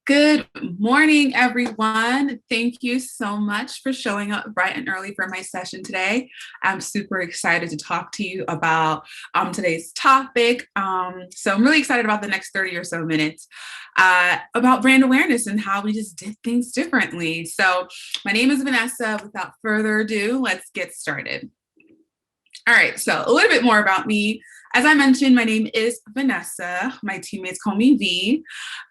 Good morning, everyone. Thank you so much for showing up bright and early for my session today. I'm super excited to talk to you about today's topic. So I'm really excited about the next 30 or so minutes about brand awareness and how we just did things differently. So my name is Vanessa. Without further ado, let's get started. All right, so a little bit more about me. As I mentioned, my name is Vanessa. My teammates call me V.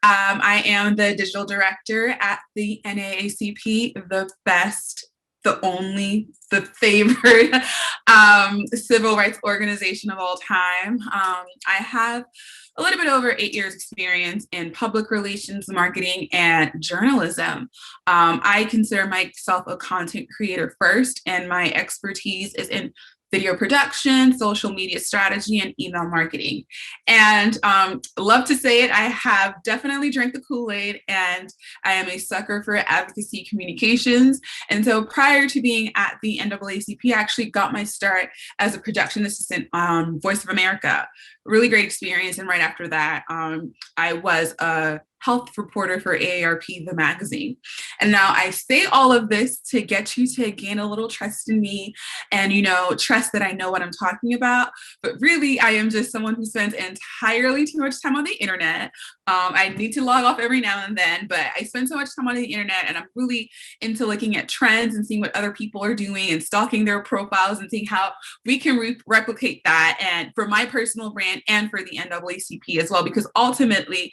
I am the digital director at the NAACP, the best, the only, the favorite civil rights organization of all time. I have a little bit over 8 years experience in public relations, marketing, and journalism. I consider myself a content creator first, and my expertise is in video production, social media strategy, and email marketing. And love to say it, I have definitely drank the Kool-Aid, and I am a sucker for advocacy communications. And so prior to being at the NAACP, I actually got my start as a production assistant on Voice of America. Really great experience. And right after that, I was a health reporter for AARP, the magazine. And now I say all of this to get you to gain a little trust in me and, trust that I know what I'm talking about. But really, I am just someone who spends entirely too much time on the internet. I need to log off every now and then, but I spend so much time on the internet, and I'm really into looking at trends and seeing what other people are doing and stalking their profiles and seeing how we can replicate that, and for my personal brand and for the NAACP as well, because ultimately,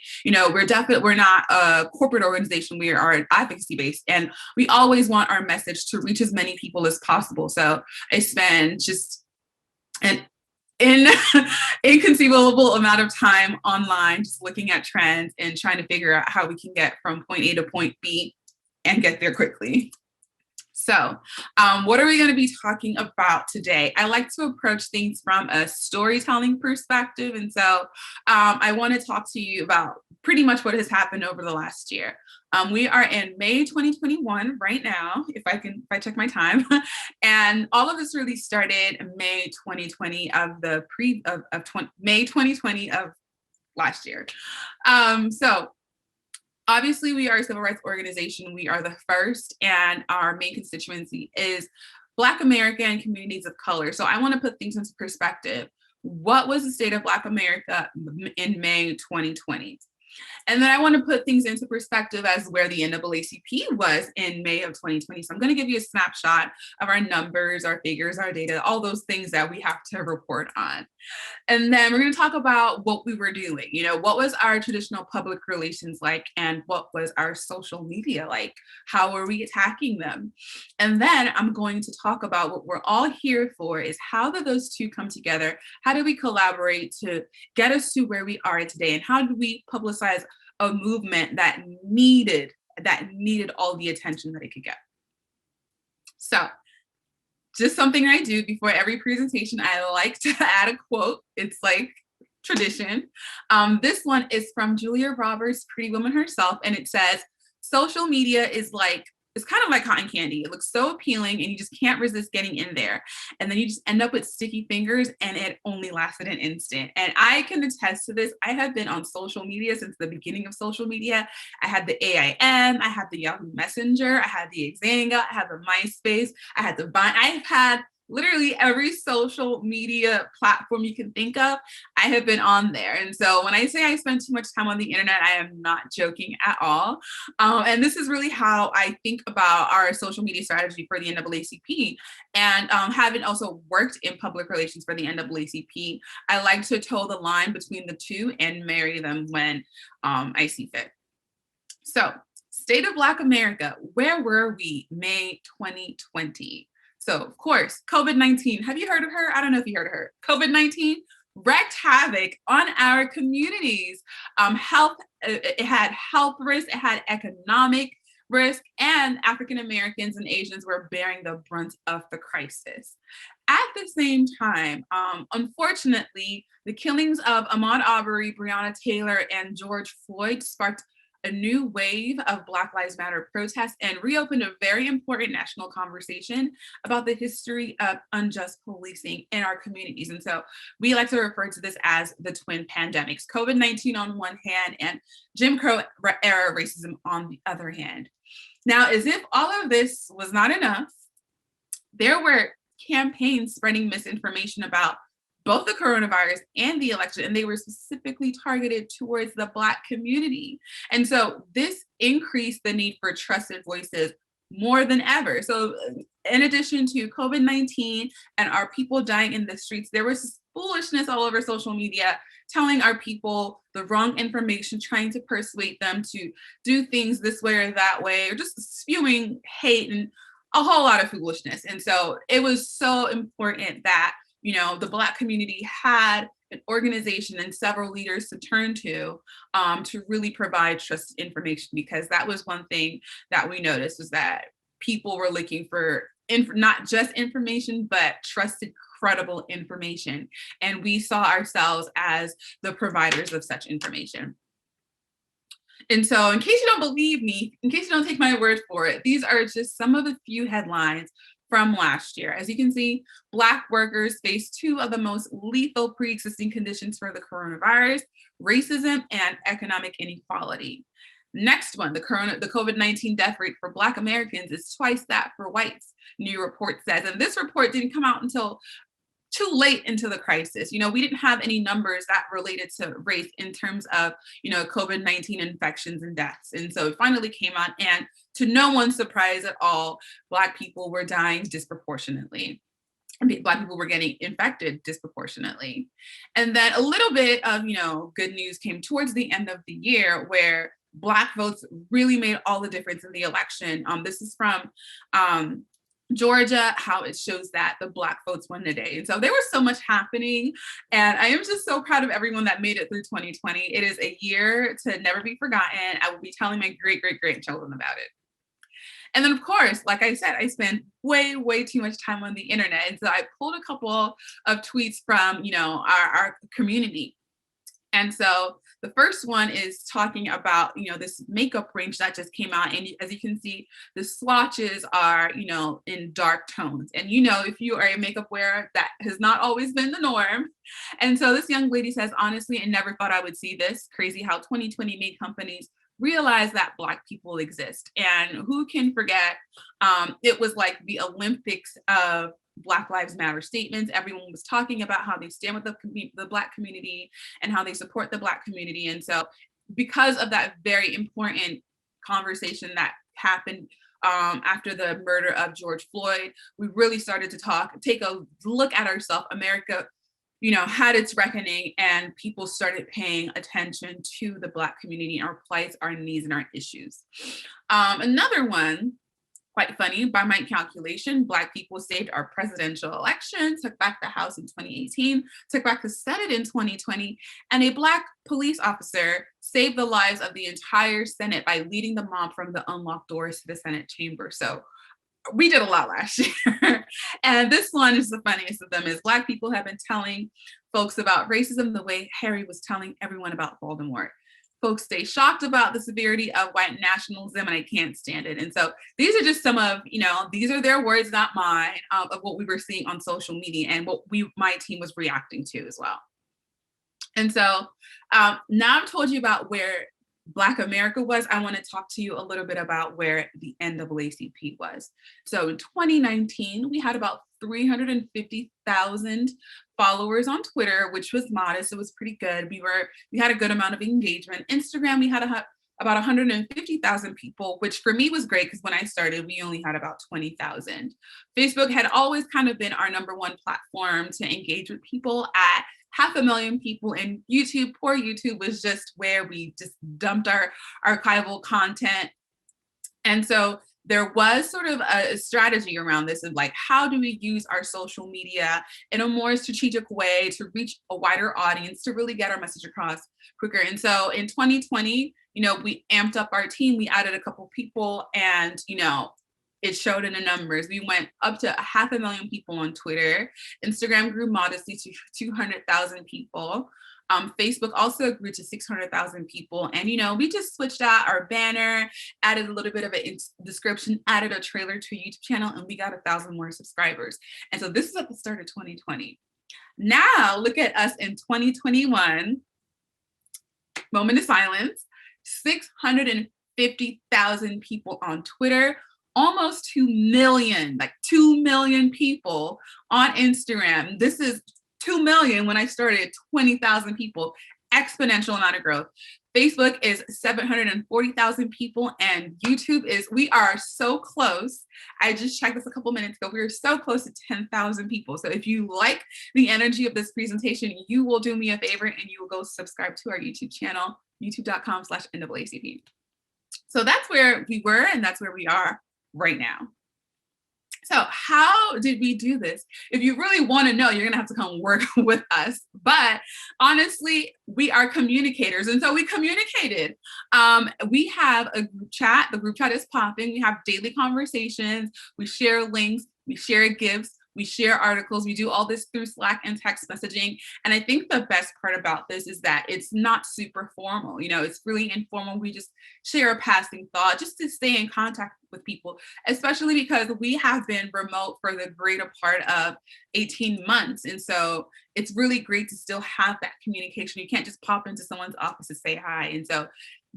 we're not a corporate organization. We are advocacy based, and we always want our message to reach as many people as possible. So I spend just an inconceivable amount of time online just looking at trends and trying to figure out how we can get from point A to point B and get there quickly. So what are we going to be talking about today? I like to approach things from a storytelling perspective. And so I want to talk to you about pretty much what has happened over the last year. We are in May 2021 right now, if I check my time. And all of this really started May 2020 of May 2020 of last year. So obviously, we are a civil rights organization. We are the first, and our main constituency is Black America and communities of color. So I want to put things into perspective. What was the state of Black America in May 2020? And then I want to put things into perspective as where the NAACP was in May of 2020. So I'm going to give you a snapshot of our numbers, our figures, our data, all those things that we have to report on. And then we're going to talk about what we were doing. What was our traditional public relations like, and what was our social media like? How were we attacking them? And then I'm going to talk about what we're all here for, is how do those two come together? How do we collaborate to get us to where we are today? And how do we publicize a movement that needed all the attention that it could get? So just something I do before every presentation, I like to add a quote. It's like tradition. This one is from Julia Roberts, Pretty Woman herself, and it says, social media is kind of like cotton candy. It looks so appealing, and you just can't resist getting in there. And then you just end up with sticky fingers, and it only lasted an instant. And I can attest to this. I have been on social media since the beginning of social media. I had the AIM, I had the Yahoo Messenger, I had the Xanga, I had the MySpace, I had the Vine. I've had literally every social media platform you can think of. I have been on there. And so when I say I spend too much time on the internet, I am not joking at all. And this is really how I think about our social media strategy for the NAACP. And having also worked in public relations for the NAACP, I like to toe the line between the two and marry them when I see fit. So, state of Black America, where were we May 2020? So, of course, COVID-19. Have you heard of her? I don't know if you heard of her. COVID-19 wreaked havoc on our communities. It had health risk, it had economic risk, and African Americans and Asians were bearing the brunt of the crisis. At the same time, unfortunately, the killings of Ahmaud Arbery, Breonna Taylor, and George Floyd sparked a new wave of Black Lives Matter protests and reopened a very important national conversation about the history of unjust policing in our communities. And so we like to refer to this as the twin pandemics, COVID-19 on one hand and Jim Crow era racism on the other hand. Now, as if all of this was not enough, there were campaigns spreading misinformation about both the coronavirus and the election, and they were specifically targeted towards the Black community. And so this increased the need for trusted voices more than ever. So in addition to COVID-19 and our people dying in the streets, there was foolishness all over social media telling our people the wrong information, trying to persuade them to do things this way or that way, or just spewing hate and a whole lot of foolishness. And so it was so important that, you know, the Black community had an organization and several leaders to turn to really provide trusted information, because that was one thing that we noticed, was that people were looking for not just information, but trusted, credible information. And we saw ourselves as the providers of such information. And so, in case you don't believe me, in case you don't take my word for it, these are just some of the few headlines from last year. As you can see, Black workers face two of the most lethal pre-existing conditions for the coronavirus: racism and economic inequality. Next one, the COVID-19 death rate for Black Americans is twice that for whites, new report says. And this report didn't come out until too late into the crisis. You know, we didn't have any numbers that related to race in terms of, you know, COVID-19 infections and deaths. And so it finally came out, and to no one's surprise at all, Black people were dying disproportionately. Black people were getting infected disproportionately. And then a little bit of, you know, good news came towards the end of the year, where Black votes really made all the difference in the election. This is from Georgia, how it shows that the Black votes won the day. And so there was so much happening, and I am just so proud of everyone that made it through 2020. It is a year to never be forgotten. I will be telling my great-great-grandchildren about it. And then, of course, like I said, I spend way too much time on the internet. And so I pulled a couple of tweets from, you know, our community. And so the first one is talking about, you know, this makeup range that just came out. And as you can see, the swatches are, you know, in dark tones. And, you know, if you are a makeup wearer, that has not always been the norm. And so this young lady says, honestly, I never thought I would see this. Crazy how 2020 made companies realize that Black people exist. And who can forget, it was like the Olympics of Black Lives Matter statements. Everyone was talking about how they stand with the Black community and how they support the Black community. And so because of that very important conversation that happened after the murder of George Floyd, we really started to take a look at ourselves. America, you know, had its reckoning, and people started paying attention to the Black community, our plights, our needs, and our issues. Another one, quite funny, by my calculation, Black people saved our presidential election, took back the House in 2018, took back the Senate in 2020, and a Black police officer saved the lives of the entire Senate by leading the mob from the unlocked doors to the Senate chamber. So we did a lot last year. And this one is the funniest of them, is Black people have been telling folks about racism the way Harry was telling everyone about Voldemort. Folks stay shocked about the severity of white nationalism, and I can't stand it. And so these are just some of, you know, these are their words, not mine, of what we were seeing on social media and what my team was reacting to as well. And so now I've told you about where Black America was, I want to talk to you a little bit about where the NAACP was. So in 2019, we had about 350,000 followers on Twitter, which was modest. It was pretty good. We had a good amount of engagement. Instagram, we had about 150,000 people, which for me was great, because when I started, we only had about 20,000. Facebook had always kind of been our number one platform to engage with people at 500,000 people, and YouTube, poor YouTube, was just where we just dumped our archival content. And so there was sort of a strategy around this of like, how do we use our social media in a more strategic way to reach a wider audience, to really get our message across quicker. And so in 2020, you know, we amped up our team, we added a couple people, and, you know, it showed in the numbers. We went up to 500,000 people on Twitter. Instagram grew modestly to 200,000 people. Facebook also grew to 600,000 people. And, we just switched out our banner, added a little bit of a description, added a trailer to a YouTube channel, and we got 1,000 more subscribers. And so this is at the start of 2020. Now look at us in 2021, moment of silence, 650,000 people on Twitter, almost 2 million, like 2 million people on Instagram. This is 2 million when I started, 20,000 people, exponential amount of growth. Facebook is 740,000 people, and YouTube we are so close. I just checked this a couple minutes ago. We are so close to 10,000 people. So if you like the energy of this presentation, you will do me a favor and you will go subscribe to our YouTube channel, youtube.com/NAACP. So that's where we were, and that's where we are right now. So how did we do this? If you really want to know, you're going to have to come work with us. But honestly, we are communicators. And so we communicated. We have a group chat. The group chat is popping. We have daily conversations. We share links. We share gifts. We share articles. We do all this through Slack and text messaging. And I think the best part about this is that it's not super formal. It's really informal. We just share a passing thought just to stay in contact with people, especially because we have been remote for the greater part of 18 months. And so it's really great to still have that communication. You can't just pop into someone's office to say hi. And so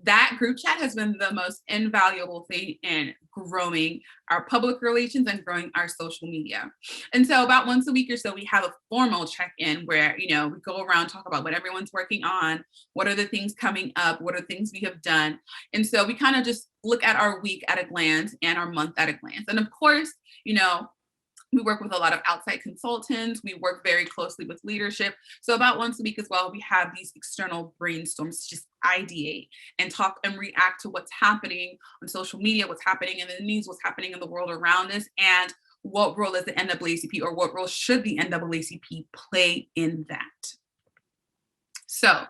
that group chat has been the most invaluable thing in growing our public relations and growing our social media. And so about once a week or so, we have a formal check-in where, we go around, talk about what everyone's working on, what are the things coming up, what are things we have done. And so we kind of just look at our week at a glance and our month at a glance. And of course, we work with a lot of outside consultants. We work very closely with leadership. So about once a week as well, we have these external brainstorms to just ideate and talk and react to what's happening on social media, what's happening in the news, what's happening in the world around us, and what role is the NAACP, or what role should the NAACP play in that. So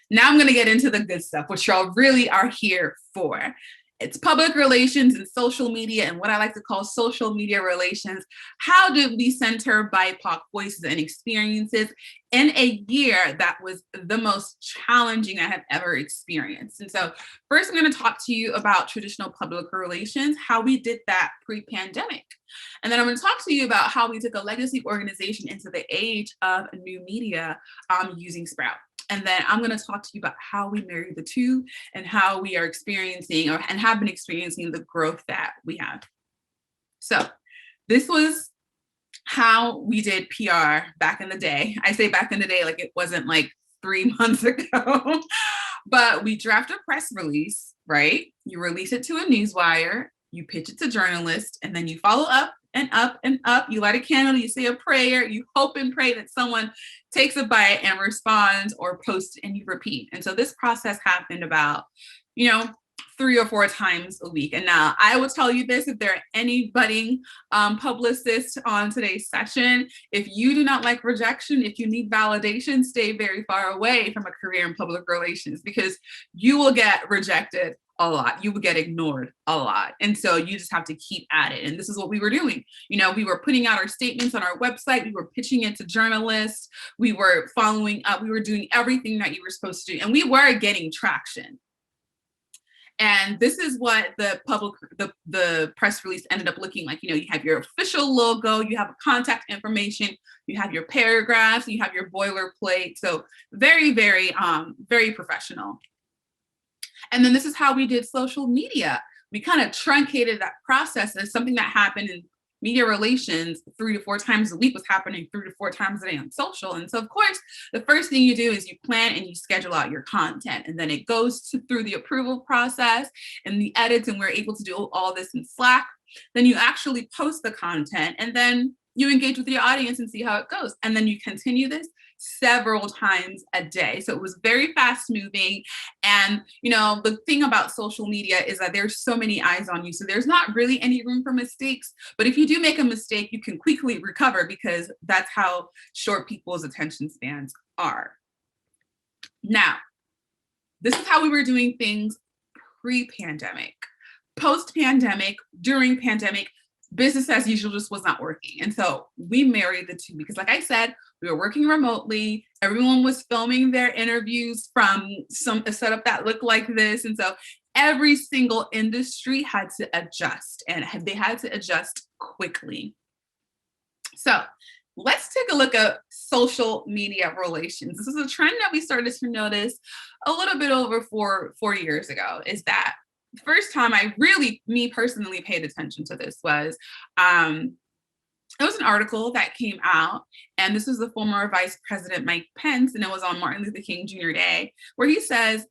now I'm going to get into the good stuff, which y'all really are here for. It's public relations and social media, and what I like to call social media relations. How do we center BIPOC voices and experiences in a year that was the most challenging I have ever experienced? And so first, I'm going to talk to you about traditional public relations, how we did that pre-pandemic. And then I'm going to talk to you about how we took a legacy organization into the age of new media using Sprout. And then I'm going to talk to you about how we marry the two and how we are experiencing and have been experiencing the growth that we have. So this was how we did PR back in the day. I say back in the day like it wasn't like 3 months ago, but we draft a press release, right? You release it to a newswire, you pitch it to journalists, and then you follow up and up and up. You light a candle, you say a prayer, you hope and pray that someone takes a bite and responds or posts, and you repeat. And so this process happened about, 3 or 4 times a week. And now I will tell you this, if there are any budding publicists on today's session, if you do not like rejection, if you need validation, stay very far away from a career in public relations, because you will get rejected a lot. You would get ignored a lot. And so you just have to keep at it. And this is what we were doing. We were putting out our statements on our website. We were pitching it to journalists. We were following up. We were doing everything that you were supposed to do. And we were getting traction. And this is what the press release ended up looking like. You have your official logo, you have contact information, you have your paragraphs, you have your boilerplate. So very, very, very professional. And then this is how we did social media. We kind of truncated that process as something that happened in media relations 3 to 4 times a week was happening 3 to 4 times a day on social. And so, of course, the first thing you do is you plan and you schedule out your content. And then it goes through the approval process and the edits, and we're able to do all this in Slack. Then you actually post the content, and then you engage with your audience and see how it goes. And then you continue this several times a day. So it was very fast moving. And, the thing about social media is that there's so many eyes on you. So there's not really any room for mistakes. But if you do make a mistake, you can quickly recover, because that's how short people's attention spans are. Now, this is how we were doing things pre-pandemic. post-pandemic, during pandemic, business as usual just was not working. And so we married the two because, like I said, we were working remotely. Everyone was filming their interviews from a setup that looked like this. And so every single industry had to adjust, and they had to adjust quickly. So let's take a look at social media relations. This is a trend that we started to notice a little bit over four years ago, is that the first time me personally paid attention to this was, it was an article that came out, and this was the former Vice President Mike Pence, and it was on Martin Luther King Jr. Day, where he says,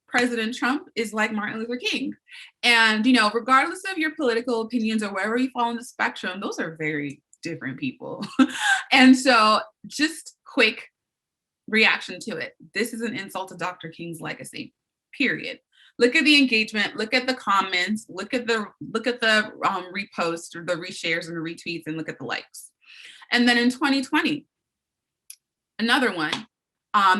President Trump is like Martin Luther King. And, regardless of your political opinions or wherever you fall on the spectrum, those are very different people. And so just quick reaction to it. This is an insult to Dr. King's legacy, period. Look at the engagement, look at the comments, look at the reposts or the reshares and the retweets, and look at the likes. And then in 2020, another one.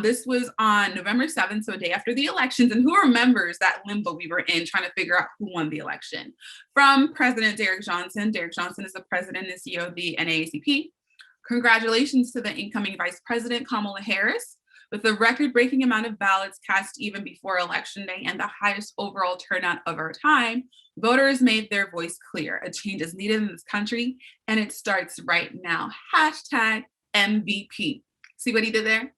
This was on November 7th, so a day after the elections. And who remembers that limbo we were in trying to figure out who won the election? From President Derek Johnson. Derek Johnson is the president and CEO of the NAACP. Congratulations to the incoming Vice President, Kamala Harris. With the record-breaking amount of ballots cast even before Election Day and the highest overall turnout of our time, voters made their voice clear. A change is needed in this country, and it starts right now. Hashtag MVP. See what he did there?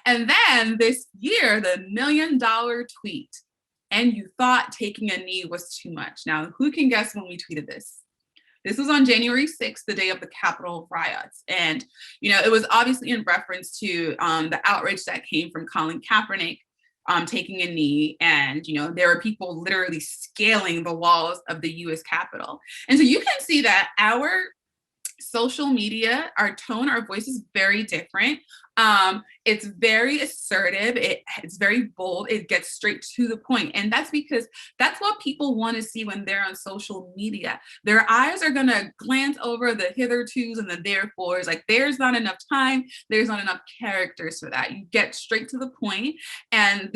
And then this year, the $1 million tweet. And you thought taking a knee was too much. Now, who can guess when we tweeted this? This was on January 6th, the day of the Capitol riots. And, it was obviously in reference to the outrage that came from Colin Kaepernick taking a knee. And, there were people literally scaling the walls of the US Capitol. And so you can see that our social media, our tone, our voice is very different. It's very assertive. It's very bold. It gets straight to the point. And that's because that's what people want to see when they're on social media. Their eyes are going to glance over the hithertos and the therefores. Like, there's not enough time. There's not enough characters for that. You get straight to the point. And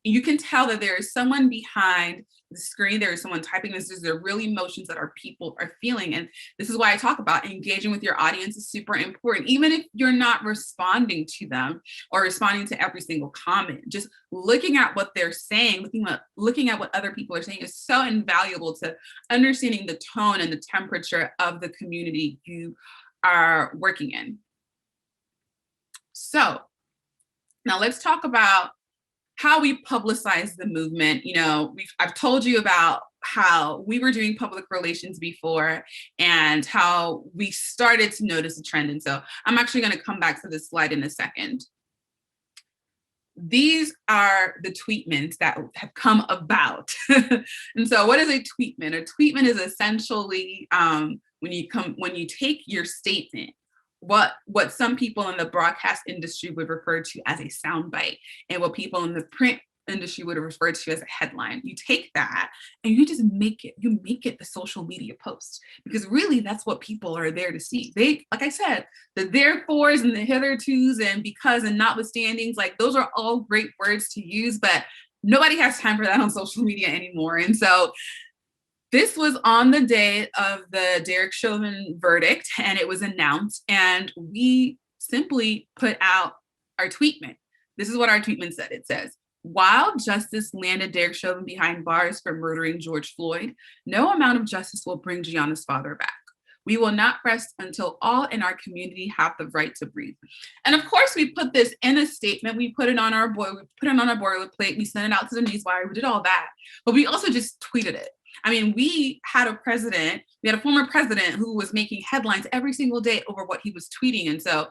you can tell that there is someone behind the screen. There is someone typing this. There's the real emotions that our people are feeling. And this is why I talk about engaging with your audience is super important. Even if you're not responding to them or responding to every single comment, just looking at what they're saying, looking at what other people are saying is so invaluable to understanding the tone and the temperature of the community you are working in. So now let's talk about how we publicize the movement. I've told you about how we were doing public relations before and how we started to notice a trend. And so I'm actually going to come back to this slide in a second. These are the tweetments that have come about. And so what is a tweetment? A tweetment is essentially when you take your statement, what some people in the broadcast industry would refer to as a soundbite, and what people in the print industry would refer to as a headline. You take that and you just make it the social media post, because really that's what people are there to see. They, like I said, the therefores and the hithertos and because and notwithstandings, like those are all great words to use, but nobody has time for that on social media anymore. And so this was on the day of the Derek Chauvin verdict, and it was announced, and we simply put out our tweetment. This is what our tweetment said. It says, while justice landed Derek Chauvin behind bars for murdering George Floyd, no amount of justice will bring Gianna's father back. We will not rest until all in our community have the right to breathe. And of course, we put this in a statement. We put it on our boilerplate. We sent it out to the newswire. We did all that, but we also just tweeted it. I mean, we had a former president who was making headlines every single day over what he was tweeting. And so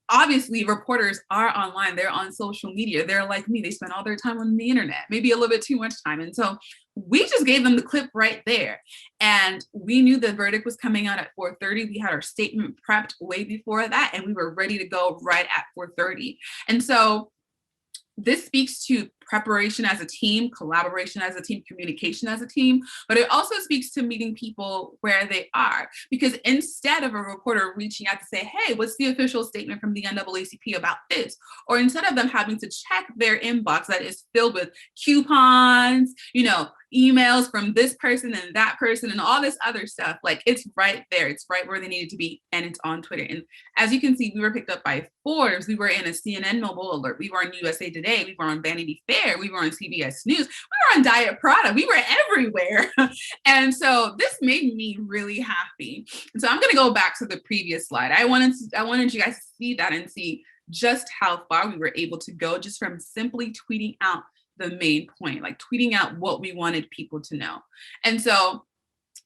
obviously reporters are online, they're on social media. They're like me, they spend all their time on the internet, maybe a little bit too much time. And so we just gave them the clip right there. And we knew the verdict was coming out at 4:30. We had our statement prepped way before that, and we were ready to go right at 4:30. And so this speaks to preparation as a team, collaboration as a team, communication as a team, but it also speaks to meeting people where they are. Because instead of a reporter reaching out to say, hey, what's the official statement from the NAACP about this? Or instead of them having to check their inbox that is filled with coupons, emails from this person and that person and all this other stuff, like it's right there. It's right where they needed to be, and it's on Twitter. And as you can see, we were picked up by Forbes. We were in a CNN Mobile Alert. We were on USA Today. We were on Vanity Fair. We were on CBS News. We were on Diet Prada. We were everywhere. And so this made me really happy. And so I'm going to go back to the previous slide. I wanted you guys to see that and see just how far we were able to go just from simply tweeting out the main point, like tweeting out what we wanted people to know. And so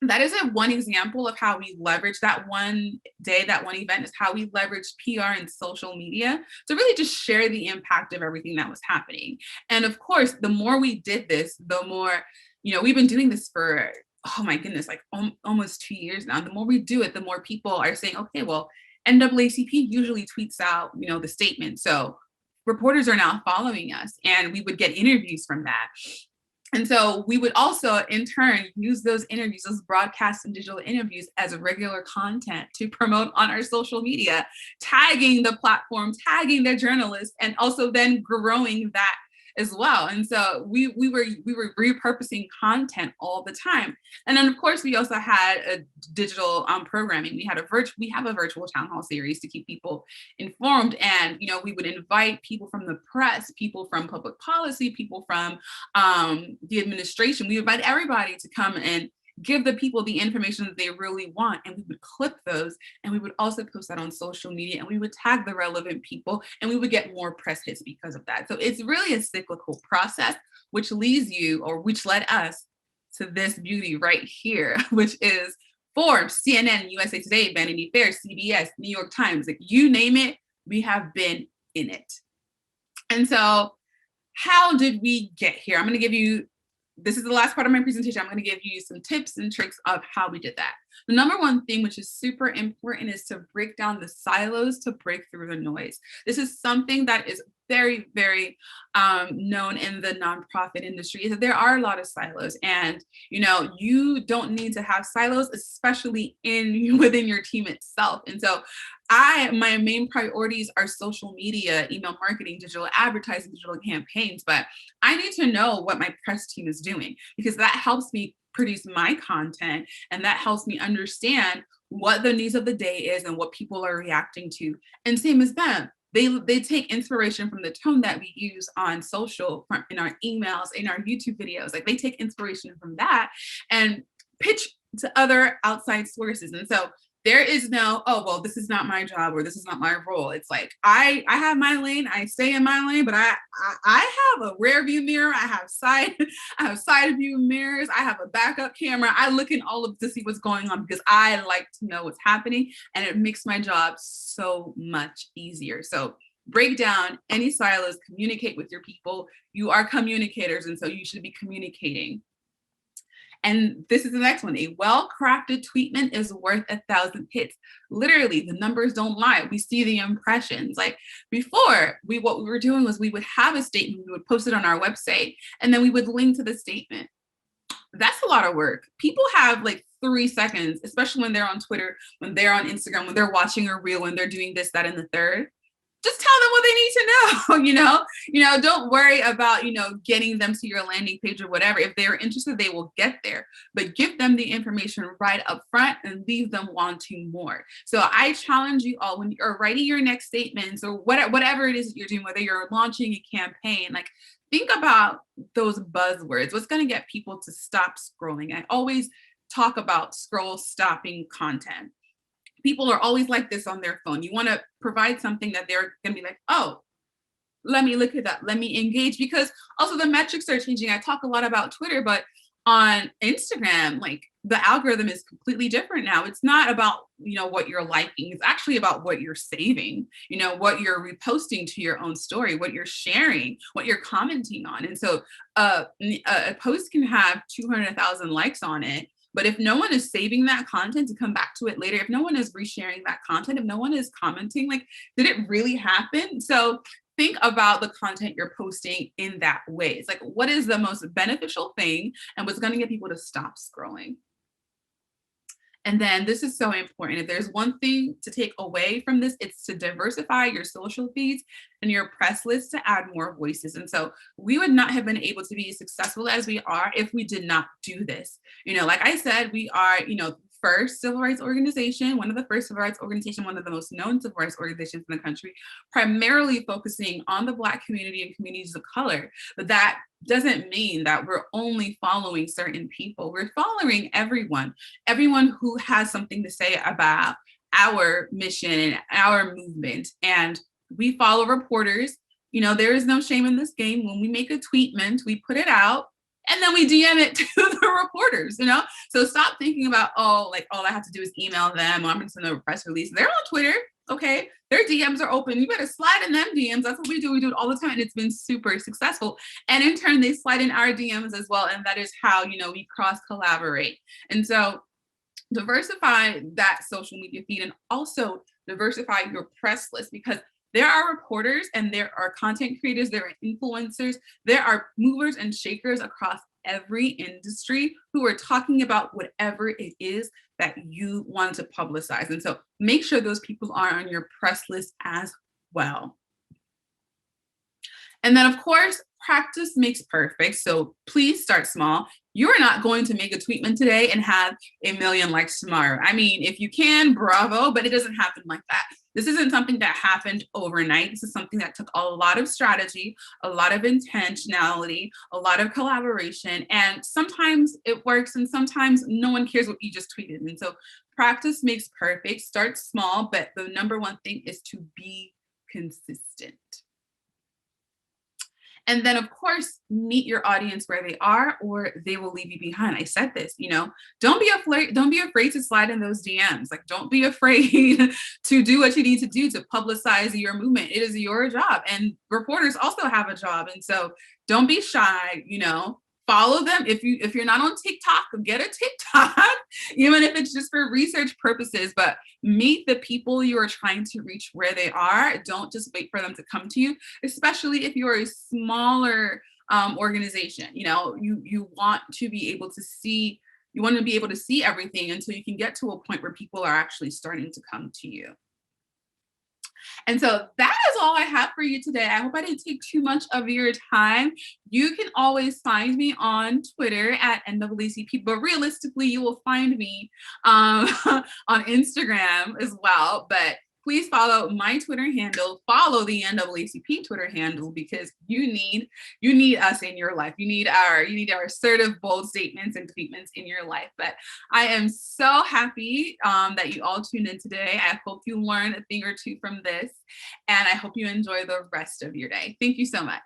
that is one example of how we leverage that one day, that one event, is how we leveraged PR and social media to really just share the impact of everything that was happening. And of course, the more we did this, the more, we've been doing this for, oh my goodness, like almost 2 years now. The more we do it, the more people are saying, okay, well, NAACP usually tweets out, the statement. So reporters are now following us, and we would get interviews from that. And so we would also, in turn, use those interviews, those broadcast and digital interviews, as regular content to promote on our social media, tagging the platform, tagging their journalists, and also then growing that as well. And so we were repurposing content all the time. And then of course we also had a digital programming. We have a virtual town hall series to keep people informed. And we would invite people from the press, people from public policy, people from the administration. We invite everybody to come and give the people the information that they really want. And we would clip those, and we would also post that on social media, and we would tag the relevant people, and we would get more press hits because of that. So it's really a cyclical process, which led us to this beauty right here, which is Forbes, CNN, USA Today, Vanity Fair, CBS, New York Times, like you name it, we have been in it. And so how did we get here? This is the last part of my presentation. I'm going to give you some tips and tricks of how we did that. The number one thing, which is super important, is to break down the silos to break through the noise. This is something that is very, very known in the nonprofit industry, is that there are a lot of silos, and you don't need to have silos, especially within your team itself. And so my main priorities are social media, email marketing, digital advertising, digital campaigns, but I need to know what my press team is doing, because that helps me produce my content, and that helps me understand what the news of the day is and what people are reacting to. And same as them. They take inspiration from the tone that we use on social, in our emails, in our YouTube videos. Like they take inspiration from that and pitch to other outside sources. And so there is no, oh, well, this is not my job, or this is not my role. It's like, I have my lane, I stay in my lane, but I have a rear view mirror, I have side view mirrors, I have a backup camera. I look in all of to see what's going on, because I like to know what's happening, and it makes my job so much easier. So break down any silos, communicate with your people. You are communicators, and so you should be communicating. And this is the next one. A well-crafted tweetment is worth 1,000 hits. Literally, the numbers don't lie. We see the impressions. Like before, what we were doing was we would have a statement, we would post it on our website, and then we would link to the statement. That's a lot of work. People have like 3 seconds, especially when they're on Twitter, when they're on Instagram, when they're watching a reel, when they're doing this, that, and the third. Just tell them what they need to know, don't worry about, getting them to your landing page or whatever. If they're interested, they will get there, but give them the information right up front and leave them wanting more. So I challenge you all, when you're writing your next statements or whatever it is that you're doing, whether you're launching a campaign, like think about those buzzwords. What's going to get people to stop scrolling? I always talk about scroll stopping content. People are always like this on their phone. You want to provide something that they're going to be like, oh, let me look at that. Let me engage, because also the metrics are changing. I talk a lot about Twitter, but on Instagram, like the algorithm is completely different now. It's not about, what you're liking. It's actually about what you're saving, what you're reposting to your own story, what you're sharing, what you're commenting on. And so a post can have 200,000 likes on it, but if no one is saving that content to come back to it later, if no one is resharing that content, if no one is commenting, like, did it really happen? So think about the content you're posting in that way. It's like, what is the most beneficial thing and what's going to get people to stop scrolling? And then this is so important. If there's one thing to take away from this, it's to diversify your social feeds and your press list to add more voices. And so we would not have been able to be as successful as we are if we did not do this. Like I said, we are, first civil rights organization, one of the first civil rights organizations, one of the most known civil rights organizations in the country, primarily focusing on the Black community and communities of color. But that doesn't mean that we're only following certain people. We're following everyone who has something to say about our mission and our movement. And we follow reporters. There is no shame in this game. When we make a tweetment, we put it out, and then we DM it to the reporters, So stop thinking about, all I have to do is email them, or I'm going to send them a press release. They're on Twitter, okay? Their DMs are open. You better slide in them DMs. That's what we do. We do it all the time, and it's been super successful. And in turn, they slide in our DMs as well, and that is how, we cross-collaborate. And so diversify that social media feed, and also diversify your press list, because there are reporters and there are content creators, there are influencers, there are movers and shakers across every industry who are talking about whatever it is that you want to publicize. And so make sure those people are on your press list as well. And then, of course, practice makes perfect. So please start small. You're not going to make a tweetment today and have 1 million likes tomorrow. I mean, if you can, bravo, but it doesn't happen like that. This isn't something that happened overnight. This is something that took a lot of strategy, a lot of intentionality, a lot of collaboration. And sometimes it works and sometimes no one cares what you just tweeted. And so practice makes perfect. Start small, but the number one thing is to be consistent. And then, of course, meet your audience where they are, or they will leave you behind. I said this, don't be afraid to slide in those DMs. Like, don't be afraid to do what you need to do to publicize your movement. It is your job. And reporters also have a job. And so don't be shy, follow them. If you're not on TikTok, get a TikTok, even if it's just for research purposes, but meet the people you are trying to reach where they are. Don't just wait for them to come to you, especially if you're a smaller organization. You want to be able to see, everything until you can get to a point where people are actually starting to come to you. And so that is all I have for you today. I hope I didn't take too much of your time. You can always find me on Twitter at NAACP, but realistically, you will find me on Instagram as well. But please follow my Twitter handle, follow the NAACP Twitter handle, because you need us in your life. You need our assertive, bold statements and tweetments in your life. But I am so happy that you all tuned in today. I hope you learned a thing or two from this, and I hope you enjoy the rest of your day. Thank you so much.